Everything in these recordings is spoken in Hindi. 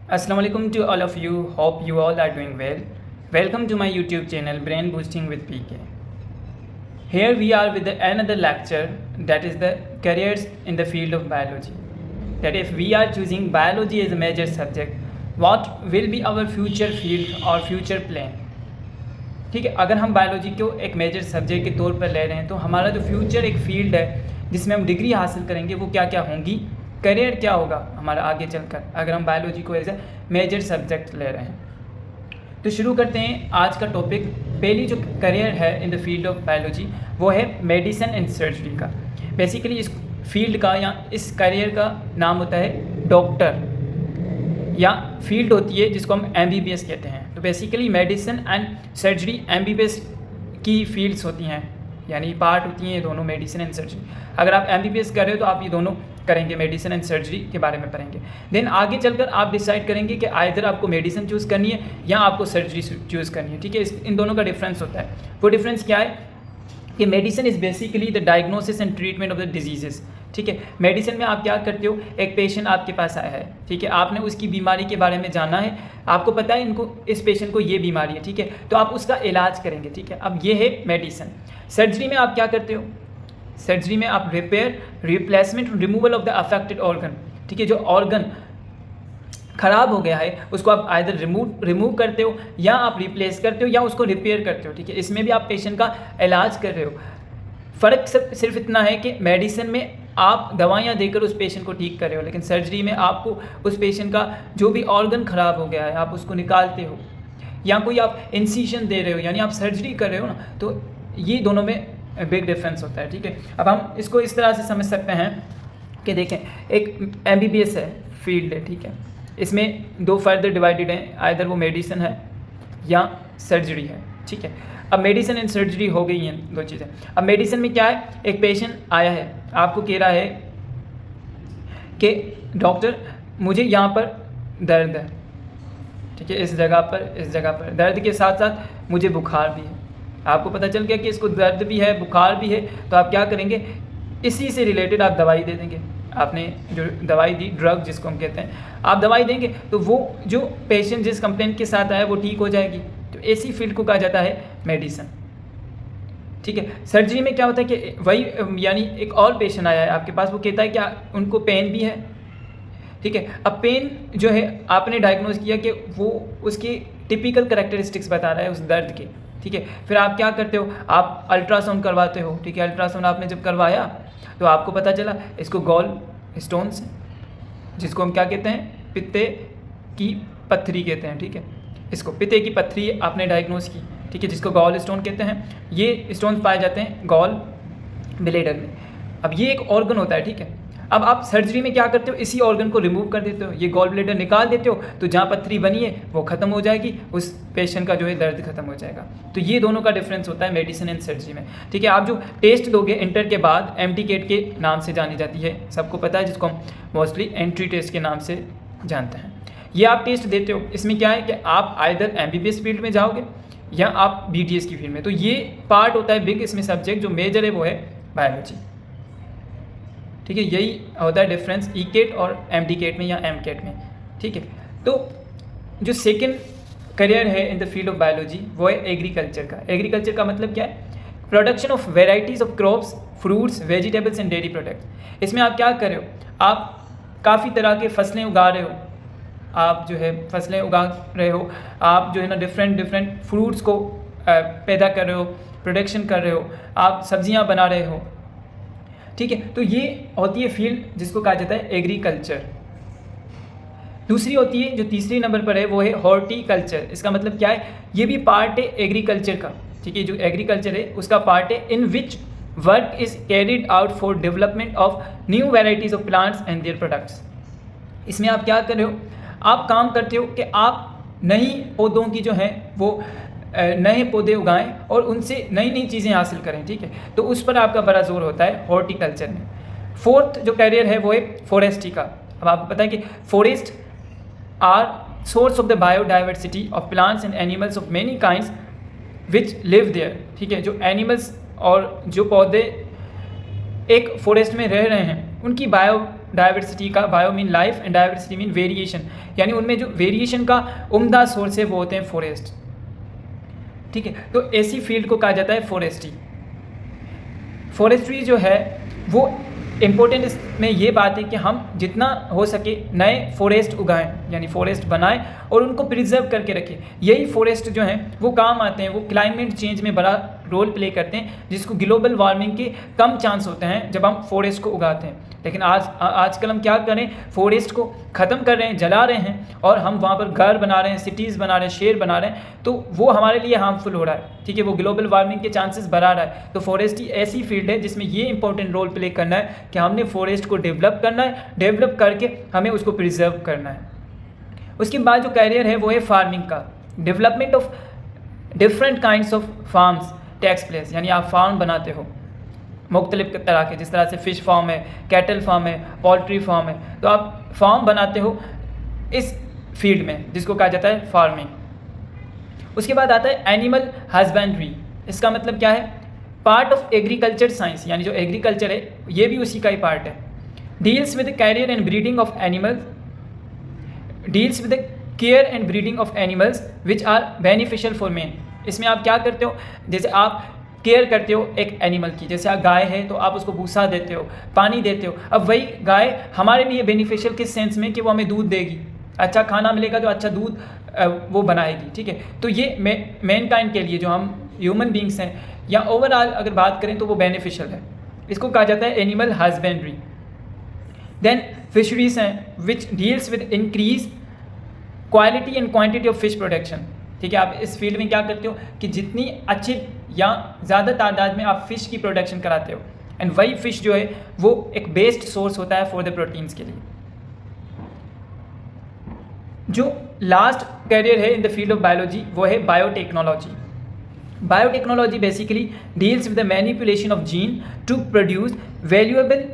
Assalamualaikum to all of you. Hope you all are doing well. Welcome to my YouTube channel Brain Boosting with PK. Here we are with another lecture, that is the careers in the field of biology. That if we are choosing biology as a major subject, what will be our future field or future plan? ठीक है, अगर हम बायोलॉजी को एक मेजर सब्जेक्ट के तौर पर ले रहे हैं तो हमारा जो फ्यूचर एक फील्ड है जिसमें हम डिग्री हासिल करेंगे वो क्या क्या होंगी, करियर क्या होगा हमारा आगे चलकर, अगर हम बायोलॉजी को एज ए मेजर सब्जेक्ट ले रहे हैं। तो शुरू करते हैं आज का टॉपिक। पहली जो करियर है in the field of biology वो है मेडिसिन एंड सर्जरी का। बेसिकली इस फील्ड का या इस करियर का नाम होता है डॉक्टर, या फील्ड होती है जिसको हम MBBS कहते हैं। तो basically medicine and surgery MBBS की फील्ड्स होती हैं, यानी पार्ट होती हैं ये दोनों, मेडिसिन एंड सर्जरी। अगर आप MBBS कर रहे हो तो आप ये दोनों करेंगे, मेडिसिन एंड सर्जरी के बारे में पढ़ेंगे। देन आगे चलकर आप डिसाइड करेंगे कि आइदर आपको मेडिसिन चूज़ करनी है या आपको सर्जरी चूज़ करनी है। ठीक है, इन दोनों का डिफरेंस होता है। वो डिफरेंस क्या है कि medicine is basically the diagnosis and treatment of the diseases. ठीक है, मेडिसिन में आप क्या करते हो, एक पेशेंट आपके पास आया है, ठीक है, आपने उसकी बीमारी के बारे में जाना है, आपको पता है इनको इस पेशेंट को ये बीमारी है, ठीक है, तो आप उसका इलाज करेंगे। ठीक है, अब ये है मेडिसिन। सर्जरी में आप क्या करते हो, सर्जरी में आप repair, replacement, removal of the affected organ. ठीक है, जो ऑर्गन ख़राब हो गया है उसको आप आइदर रिमूव करते हो या आप रिप्लेस करते हो या उसको रिपेयर करते हो। ठीक है, इसमें भी आप पेशेंट का इलाज कर रहे हो। फ़र्क सिर्फ इतना है कि मेडिसिन में आप दवाइयाँ देकर उस पेशेंट को ठीक कर रहे हो, लेकिन सर्जरी में आपको उस पेशेंट का जो भी ऑर्गन ख़राब हो गया है आप उसको निकालते हो, या कोई आप इंसिशन दे रहे हो यानी आप सर्जरी कर रहे हो ना। तो ये दोनों में बिग डिफरेंस होता है। ठीक है, अब हम इसको इस तरह से समझ सकते हैं कि देखें, एक MBBS है, फील्ड है, ठीक है, इसमें दो फर्दर डिवाइडेड हैं, आइदर वो मेडिसिन है या सर्जरी है। ठीक है, अब मेडिसिन एंड सर्जरी हो गई हैं दो चीज़ें। अब मेडिसिन में क्या है, एक पेशेंट आया है, आपको कह रहा है कि डॉक्टर मुझे यहाँ पर दर्द है, ठीक है, इस जगह पर दर्द के साथ साथ मुझे बुखार भी है। आपको पता चल गया कि इसको दर्द भी है, बुखार भी है, तो आप क्या करेंगे, इसी से रिलेटेड आप दवाई दे देंगे। आपने जो दवाई दी, ड्रग जिसको हम कहते हैं, आप दवाई देंगे तो वो जो पेशेंट जिस कंप्लेंट के साथ आया वो ठीक हो जाएगी। तो ऐसी फील्ड को कहा जाता है मेडिसिन। ठीक है, सर्जरी में क्या होता है कि वही यानी एक और पेशेंट आया है आपके पास, वो कहता है कि उनको पेन भी है। ठीक है, अब पेन जो है आपने डायग्नोज किया कि वो उसकी टिपिकल करैक्टरिस्टिक्स बता रहा है उस दर्द के। ठीक है, फिर आप क्या करते हो, आप अल्ट्रासाउंड करवाते हो। ठीक है, अल्ट्रासाउंड आपने जब करवाया तो आपको पता चला इसको गॉल स्टोन्स, जिसको हम क्या कहते हैं, पित्ते की पत्थरी कहते हैं। ठीक है, इसको पित्ते की पत्थरी आपने डायग्नोज की। ठीक है, जिसको गॉल स्टोन कहते हैं। ये स्टोन्स पाए जाते हैं गॉल ब्लेडर में। अब ये एक ऑर्गन होता है। ठीक है, अब आप सर्जरी में क्या करते हो, इसी ऑर्गन को रिमूव कर देते हो, ये गॉल ब्लेडर निकाल देते हो, तो जहाँ पत्थरी बनी है वो ख़त्म हो जाएगी, उस पेशेंट का जो है दर्द खत्म हो जाएगा। तो ये दोनों का डिफरेंस होता है मेडिसिन एंड सर्जरी में। ठीक है, आप जो टेस्ट दोगे इंटर के बाद, MTCAT के नाम से जानी जाती है, सबको पता है, जिसको हम मोस्टली एंट्री टेस्ट के नाम से जानते हैं। ये आप टेस्ट देते हो, इसमें क्या है कि आप आइदर MBBS फील्ड में जाओगे या आप BDS की फील्ड में। तो ये पार्ट होता है बिग, इसमें सब्जेक्ट जो मेजर है वो है बायोलॉजी। ठीक है, यही होता है डिफरेंस ECAT और MTCAT में या MCAT में। ठीक है, तो जो सेकंड करियर है in the field of biology वो है एग्रीकल्चर का। एग्रीकल्चर का मतलब क्या है, production of varieties of crops, fruits, vegetables and dairy products. इसमें आप क्या कर रहे हो, आप काफ़ी तरह के फसलें उगा रहे हो, आप जो है फसलें उगा रहे हो, आप जो है ना डिफरेंट फ्रूट्स को पैदा कर रहे हो, प्रोडक्शन कर रहे हो, आप सब्जियां बना रहे हो। ठीक है, तो ये होती है फील्ड जिसको कहा जाता है एग्रीकल्चर। दूसरी होती है जो तीसरी नंबर पर है वो है हॉर्टिकल्चर। इसका मतलब क्या है, ये भी पार्ट है एग्रीकल्चर का। ठीक है, जो एग्रीकल्चर है उसका पार्ट है, in which work is carried out for development of new varieties of plants and their products. इसमें आप क्या कर रहे हो, आप काम करते हो कि आप नई पौधों की जो है वो नए पौधे उगाएं और उनसे नई नई चीज़ें हासिल करें। ठीक है, तो उस पर आपका बड़ा जोर होता है हॉर्टिकल्चर में। फोर्थ जो कैरियर है वो है फॉरेस्ट्री का। अब आपको पता है कि forest are source of the biodiversity of plants and animals of many kinds which live there. ठीक है, जो एनिमल्स और जो पौधे एक फॉरेस्ट में रह रहे हैं उनकी बायो बायोडाइवर्सिटी का, bio mean life and diversity mean variation, यानी उनमें जो वेरिएशन का उम्दा सोर्स है वो होते हैं फॉरेस्ट। ठीक है, तो ऐसी फील्ड को कहा जाता है फॉरेस्ट्री। फॉरेस्ट्री जो है वो इम्पोर्टेंट इसमें ये बात है कि हम जितना हो सके नए फॉरेस्ट उगाएं, यानी फॉरेस्ट बनाएं और उनको प्रिजर्व करके रखें। यही फॉरेस्ट जो हैं वो काम आते हैं, वो क्लाइमेट चेंज में बड़ा रोल प्ले करते हैं, जिसको ग्लोबल वार्मिंग के कम चांस होते हैं जब हम फॉरेस्ट को उगाते हैं। लेकिन आजकल हम क्या करें, फॉरेस्ट को ख़त्म कर रहे हैं, जला रहे हैं और हम वहाँ पर घर बना रहे हैं, सिटीज़ बना रहे हैं, शहर बना रहे हैं, तो वो हमारे लिए हार्मफुल हो रहा है। ठीक है, वो ग्लोबल वार्मिंग के चांसेस बढ़ा रहा है। तो फॉरेस्ट ही ऐसी फील्ड है जिसमें ये इंपॉर्टेंट रोल प्ले करना है कि हमने फॉरेस्ट को डेवलप करना है, डेवलप करके हमें उसको प्रिजर्व करना है। उसके बाद जो कैरियर है वो है फार्मिंग का। Development of different kinds of farms takes place, यानी आप फार्म बनाते हो मुख्तलिफ तरह के, जिस तरह से फ़िश फार्म है, कैटल फार्म है, पोल्ट्री फार्म है, तो आप फार्म बनाते हो इस फील्ड में जिसको कहा जाता है फार्मिंग। उसके बाद आता है एनिमल हस्बेंड्री। इसका मतलब क्या है, पार्ट ऑफ एग्रीकल्चर साइंस, यानी जो एग्रीकल्चर है ये भी उसी का ही पार्ट है। Deals with career and breeding of animals, deals with care and breeding of animals which are beneficial for man. इसमें आप क्या करते हो, जैसे आप केयर करते हो एक एनिमल की, जैसे आप गाय है तो आप उसको भूसा देते हो, पानी देते हो। अब वही गाय हमारे लिए बेनिफिशियल किस सेंस में कि वो हमें दूध देगी, अच्छा खाना मिलेगा तो अच्छा दूध वो बनाएगी। ठीक है, तो ये मैन काइंड के लिए जो हम ह्यूमन बींग्स हैं या ओवरऑल अगर बात करें तो वो बेनिफिशियल है, इसको कहा जाता है एनिमल हस्बेंड्री। देन फिशरीज हैं which deals with increase quality and quantity of fish production. ठीक है, आप इस फील्ड में क्या करते हो कि जितनी अच्छी या ज़्यादा तादाद में आप फ़िश की प्रोडक्शन कराते हो, एंड वही फ़िश जो है वो एक बेस्ड सोर्स होता है फॉर द प्रोटीन्स के लिए। जो लास्ट कैरियर है in the field of biology वो है biotechnology. Biotechnology basically deals with the manipulation of gene to produce valuable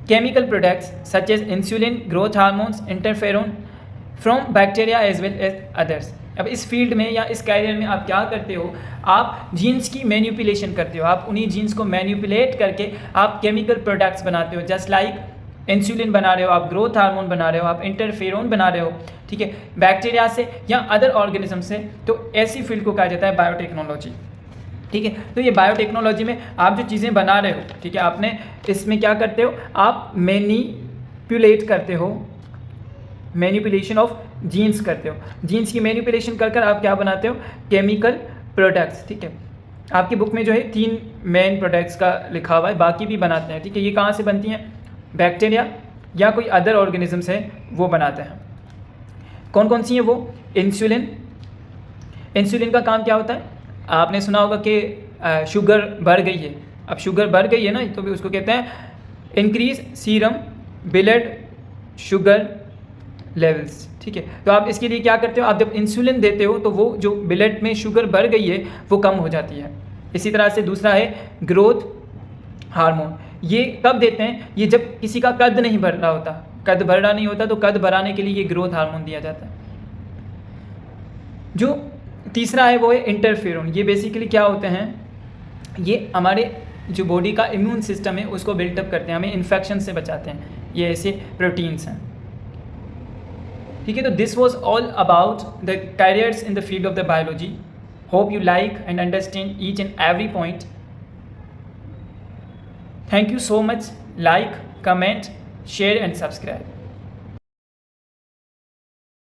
chemical products such as insulin, growth hormones, interferon from bacteria as well as others। अब इस फील्ड में या इस कैरियर में आप क्या करते हो, आप जीन्स की मैनिपुलेशन करते हो, आप उन्हीं जीन्स को मैनिपुलेट करके आप केमिकल प्रोडक्ट्स बनाते हो, जस्ट लाइक इंसुलिन बना रहे हो, आप ग्रोथ हार्मोन बना रहे हो, आप इंटरफेरोन बना रहे हो। ठीक है, बैक्टीरिया से या अदर ऑर्गेनिज्म से, तो ऐसी फील्ड को कहा जाता है बायोटेक्नोलॉजी। ठीक है, तो ये बायोटेक्नोलॉजी में आप जो चीज़ें बना रहे हो, ठीक है, आपने इसमें क्या करते हो, आप मैनिपुलेट करते हो, मैनिपुलेशन ऑफ जीन्स करते हो, जीन्स की मैनिपुलेशन कर कर आप क्या बनाते हो, केमिकल प्रोडक्ट्स। ठीक है, आपकी बुक में जो है 3 मेन प्रोडक्ट्स का लिखा हुआ है, बाकी भी बनाते हैं। ठीक है, ये कहाँ से बनती हैं, बैक्टीरिया या कोई अदर ऑर्गेनिजम्स है वो बनाते हैं। कौन कौन सी हैं वो, इंसुलिन। इंसुलिन का काम क्या होता है, आपने सुना होगा कि शुगर बढ़ गई है। अब शुगर बढ़ गई है ना, तो भी उसको कहते हैं increase serum blood sugar levels. ठीक है, तो आप इसके लिए क्या करते हो, आप जब इंसुलिन देते हो तो वो जो ब्लड में शुगर बढ़ गई है वो कम हो जाती है। इसी तरह से दूसरा है ग्रोथ हार्मोन। ये कब देते हैं, ये जब किसी का कद नहीं बढ़ रहा होता, कद बढ़ रहा नहीं होता तो कद बढ़ाने के लिए ये ग्रोथ हार्मोन दिया जाता है। जो तीसरा है वो है इंटरफेरोन। ये बेसिकली क्या होते हैं, ये हमारे जो बॉडी का इम्यून सिस्टम है उसको बिल्टअप करते हैं, हमें इन्फेक्शन से बचाते हैं। ये ऐसे प्रोटीन्स हैं। ठीक है, तो this was all about the carriers in the field of the biology. Hope you like and understand each and every point. Thank you so much. Like, comment, share and subscribe.